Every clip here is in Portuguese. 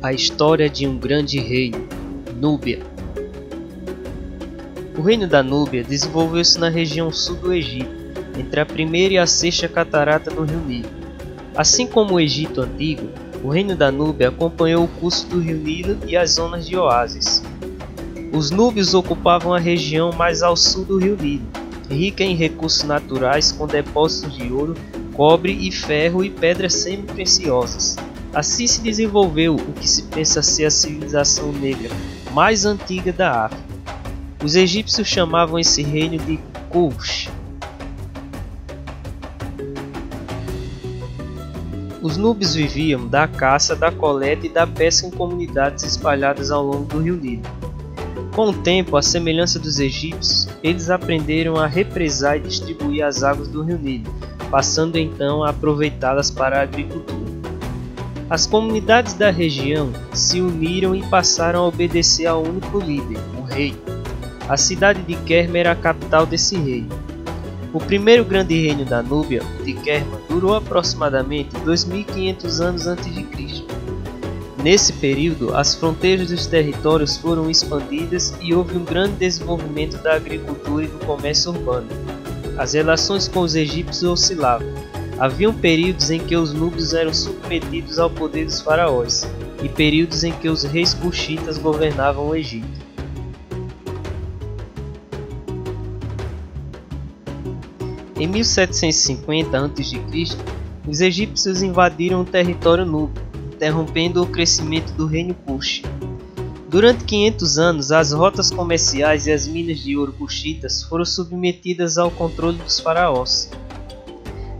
A história de um grande reino, Núbia. O reino da Núbia desenvolveu-se na região sul do Egito, entre a primeira e a sexta catarata do rio Nilo. Assim como o Egito antigo, o reino da Núbia acompanhou o curso do rio Nilo e as zonas de oásis. Os núbios ocupavam a região mais ao sul do rio Nilo, rica em recursos naturais com depósitos de ouro, cobre e ferro e pedras semi-preciosas. Assim se desenvolveu o que se pensa ser a civilização negra mais antiga da África. Os egípcios chamavam esse reino de Kush. Os núbios viviam da caça, da coleta e da pesca em comunidades espalhadas ao longo do rio Nilo. Com o tempo, à semelhança dos egípcios, eles aprenderam a represar e distribuir as águas do rio Nilo, passando então a aproveitá-las para a agricultura. As comunidades da região se uniram e passaram a obedecer ao único líder, o rei. A cidade de Kerma era a capital desse reino. O primeiro grande reino da Núbia, o de Kerma, durou aproximadamente 2500 anos antes de Cristo. Nesse período, as fronteiras dos territórios foram expandidas e houve um grande desenvolvimento da agricultura e do comércio urbano. As relações com os egípcios oscilavam. Haviam períodos em que os núbios eram submetidos ao poder dos faraós e períodos em que os reis cuxitas governavam o Egito. Em 1750 a.C., os egípcios invadiram o território núbio, interrompendo o crescimento do reino Kush. Durante 500 anos, as rotas comerciais e as minas de ouro cuxitas foram submetidas ao controle dos faraós.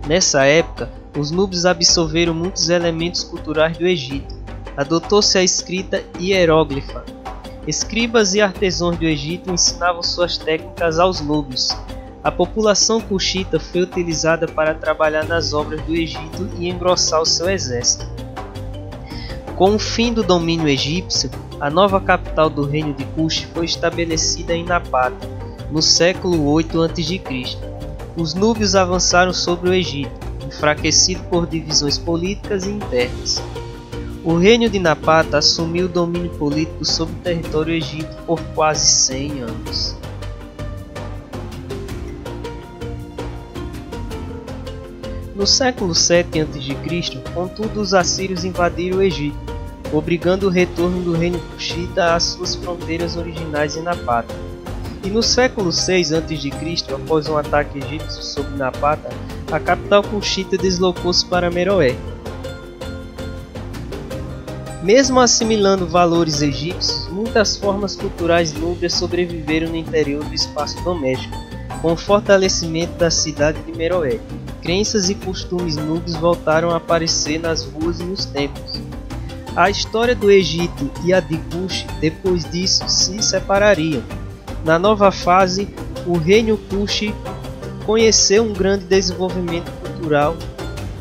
Nessa época, os núbios absorveram muitos elementos culturais do Egito. Adotou-se a escrita hieróglifa. Escribas e artesãos do Egito ensinavam suas técnicas aos núbios. A população cuxita foi utilizada para trabalhar nas obras do Egito e engrossar o seu exército. Com o fim do domínio egípcio, a nova capital do reino de Kush foi estabelecida em Napata, no século 8 a.C. Os núbios avançaram sobre o Egito, enfraquecido por divisões políticas e internas. O reino de Napata assumiu o domínio político sobre o território egípcio por quase 100 anos. No século 7 a.C., contudo, os assírios invadiram o Egito, obrigando o retorno do reino cuxita às suas fronteiras originais em Napata. E no século 6 a.C., após um ataque egípcio sobre Napata, a capital cuxita deslocou-se para Meroé. Mesmo assimilando valores egípcios, muitas formas culturais núbias sobreviveram no interior do espaço doméstico, com o fortalecimento da cidade de Meroé. Crenças e costumes núbios voltaram a aparecer nas ruas e nos templos. A história do Egito e a de Kush, depois disso, se separariam. Na nova fase, o reino Kush conheceu um grande desenvolvimento cultural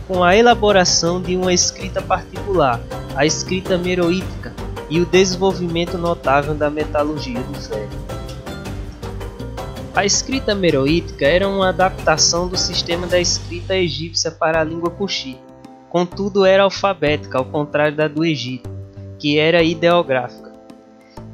com a elaboração de uma escrita particular, a escrita meroítica, e o desenvolvimento notável da metalurgia do ferro. A escrita meroítica era uma adaptação do sistema da escrita egípcia para a língua cuxita, contudo era alfabética, ao contrário da do Egito, que era ideográfica.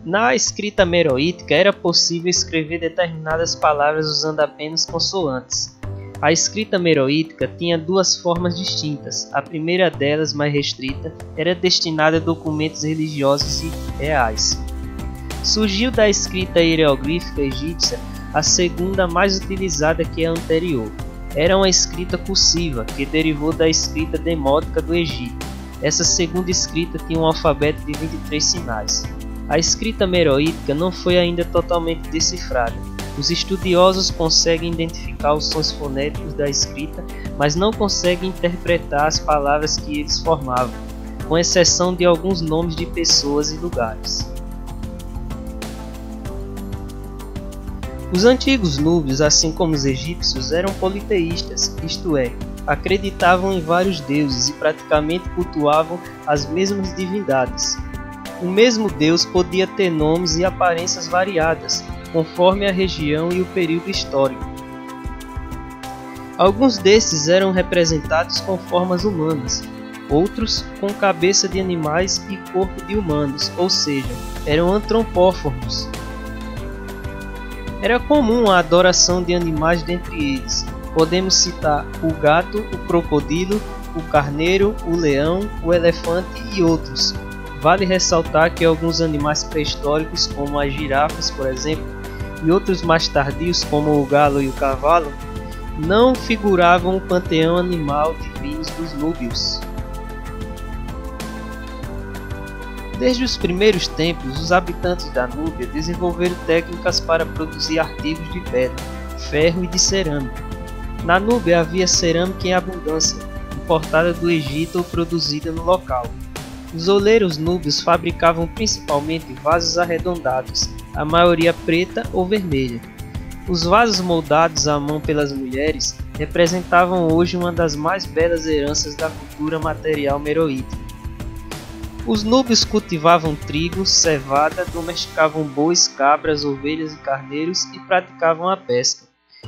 Na escrita meroítica era possível escrever determinadas palavras usando apenas consoantes. A escrita meroítica tinha duas formas distintas. A primeira delas, mais restrita, era destinada a documentos religiosos e reais. Surgiu da escrita hieroglífica egípcia a segunda, mais utilizada que a anterior. Era uma escrita cursiva, que derivou da escrita demótica do Egito. Essa segunda escrita tinha um alfabeto de 23 sinais. A escrita meroítica não foi ainda totalmente decifrada. Os estudiosos conseguem identificar os sons fonéticos da escrita, mas não conseguem interpretar as palavras que eles formavam, com exceção de alguns nomes de pessoas e lugares. Os antigos núbios, assim como os egípcios, eram politeístas, isto é, acreditavam em vários deuses e praticamente cultuavam as mesmas divindades. O mesmo deus podia ter nomes e aparências variadas, conforme a região e o período histórico. Alguns desses eram representados com formas humanas, outros com cabeça de animais e corpo de humanos, ou seja, eram antropomórficos. Era comum a adoração de animais dentre eles. Podemos citar o gato, o crocodilo, o carneiro, o leão, o elefante e outros. Vale ressaltar que alguns animais pré-históricos, como as girafas, por exemplo, e outros mais tardios, como o galo e o cavalo, não figuravam no panteão animal divino dos núbios. Desde os primeiros tempos, os habitantes da Núbia desenvolveram técnicas para produzir artigos de pedra, ferro e de cerâmica. Na Núbia havia cerâmica em abundância, importada do Egito ou produzida no local. Os oleiros núbios fabricavam principalmente vasos arredondados, a maioria preta ou vermelha. Os vasos moldados à mão pelas mulheres representavam hoje uma das mais belas heranças da cultura material meroíta. Os núbios cultivavam trigo, cevada, domesticavam bois, cabras, ovelhas e carneiros e praticavam a pesca.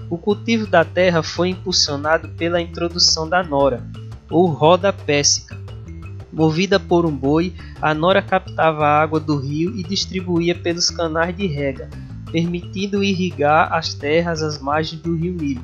O cultivo da terra foi impulsionado pela introdução da nora, ou roda pérsica. Movida por um boi, a nora captava a água do rio e distribuía pelos canais de rega, permitindo irrigar as terras às margens do rio Nilo.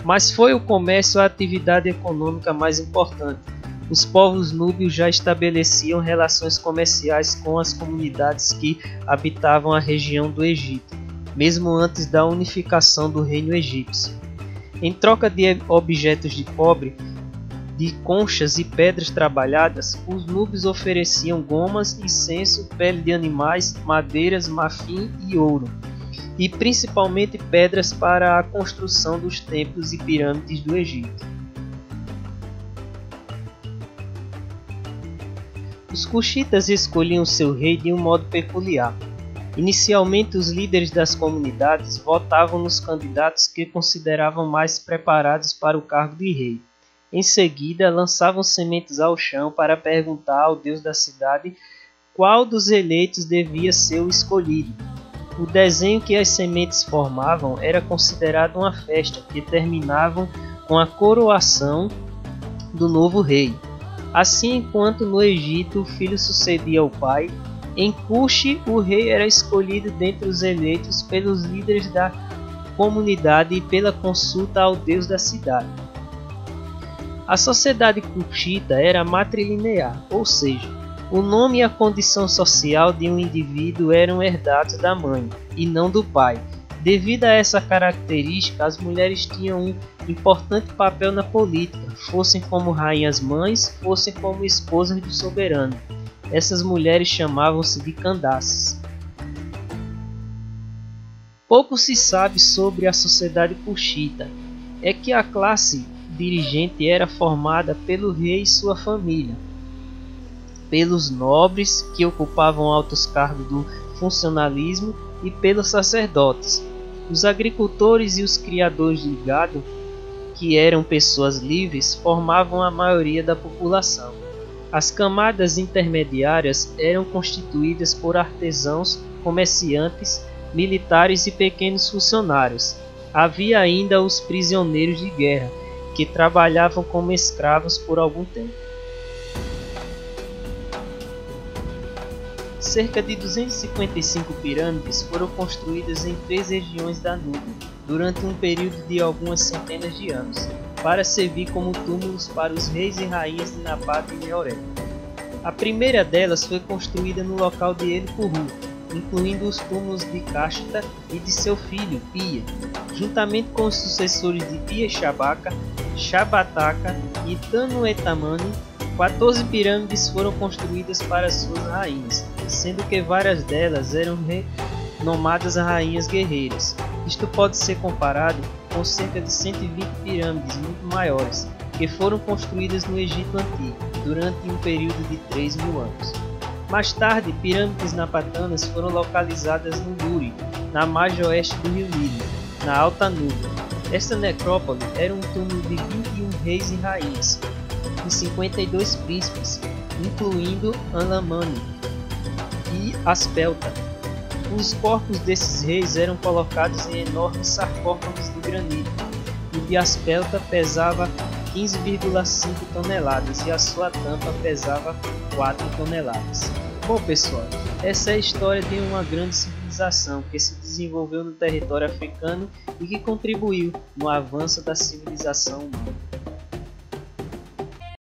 Mas foi o comércio a atividade econômica mais importante. Os povos núbios já estabeleciam relações comerciais com as comunidades que habitavam a região do Egito, mesmo antes da unificação do reino egípcio. Em troca de objetos de cobre, de conchas e pedras trabalhadas, os núbios ofereciam gomas, incenso, pele de animais, madeiras, marfim e ouro, e principalmente pedras para a construção dos templos e pirâmides do Egito. Os cuxitas escolhiam seu rei de um modo peculiar. Inicialmente, os líderes das comunidades votavam nos candidatos que consideravam mais preparados para o cargo de rei. Em seguida, lançavam sementes ao chão para perguntar ao deus da cidade qual dos eleitos devia ser o escolhido. O desenho que as sementes formavam era considerado uma festa que terminava com a coroação do novo rei. Assim, enquanto no Egito o filho sucedia ao pai, em Cuxi o rei era escolhido dentre os eleitos pelos líderes da comunidade e pela consulta ao deus da cidade. A sociedade cuxita era matrilinear, ou seja, o nome e a condição social de um indivíduo eram herdados da mãe, e não do pai. Devido a essa característica, as mulheres tinham um importante papel na política, fossem como rainhas-mães, fossem como esposas do soberano. Essas mulheres chamavam-se de candaces. Pouco se sabe sobre a sociedade cuxita. É que a classe dirigente era formada pelo rei e sua família, pelos nobres que ocupavam altos cargos do funcionalismo e pelos sacerdotes. Os agricultores e os criadores de gado, que eram pessoas livres, formavam a maioria da população. As camadas intermediárias eram constituídas por artesãos, comerciantes, militares e pequenos funcionários. Havia ainda os prisioneiros de guerra, que trabalhavam como escravos por algum tempo. Cerca de 255 pirâmides foram construídas em 3 regiões da Núbia, durante um período de algumas centenas de anos, para servir como túmulos para os reis e rainhas de Napata e Meoré. A primeira delas foi construída no local de El-Curru, incluindo os túmulos de Cashta e de seu filho, Pia, juntamente com os sucessores de Pia Shabaka, Shabataka e Tanuetamani. 14 pirâmides foram construídas para suas rainhas, sendo que várias delas eram renomadas rainhas guerreiras. Isto pode ser comparado com cerca de 120 pirâmides muito maiores, que foram construídas no Egito Antigo, durante um período de 3.000 anos. Mais tarde, pirâmides napatanas foram localizadas no Luri, na margem oeste do rio Nilo, na Alta Núbia. Esta necrópole era um túmulo de 21 reis e rainhas, e 52 príncipes, incluindo Anlamani e Aspelta. Os corpos desses reis eram colocados em enormes sarcófagos de granito. O de Aspelta pesava 15,5 toneladas e a sua tampa pesava 4 toneladas. Bom pessoal, essa é a história de uma grande civilização que se desenvolveu no território africano e que contribuiu no avanço da civilização humana.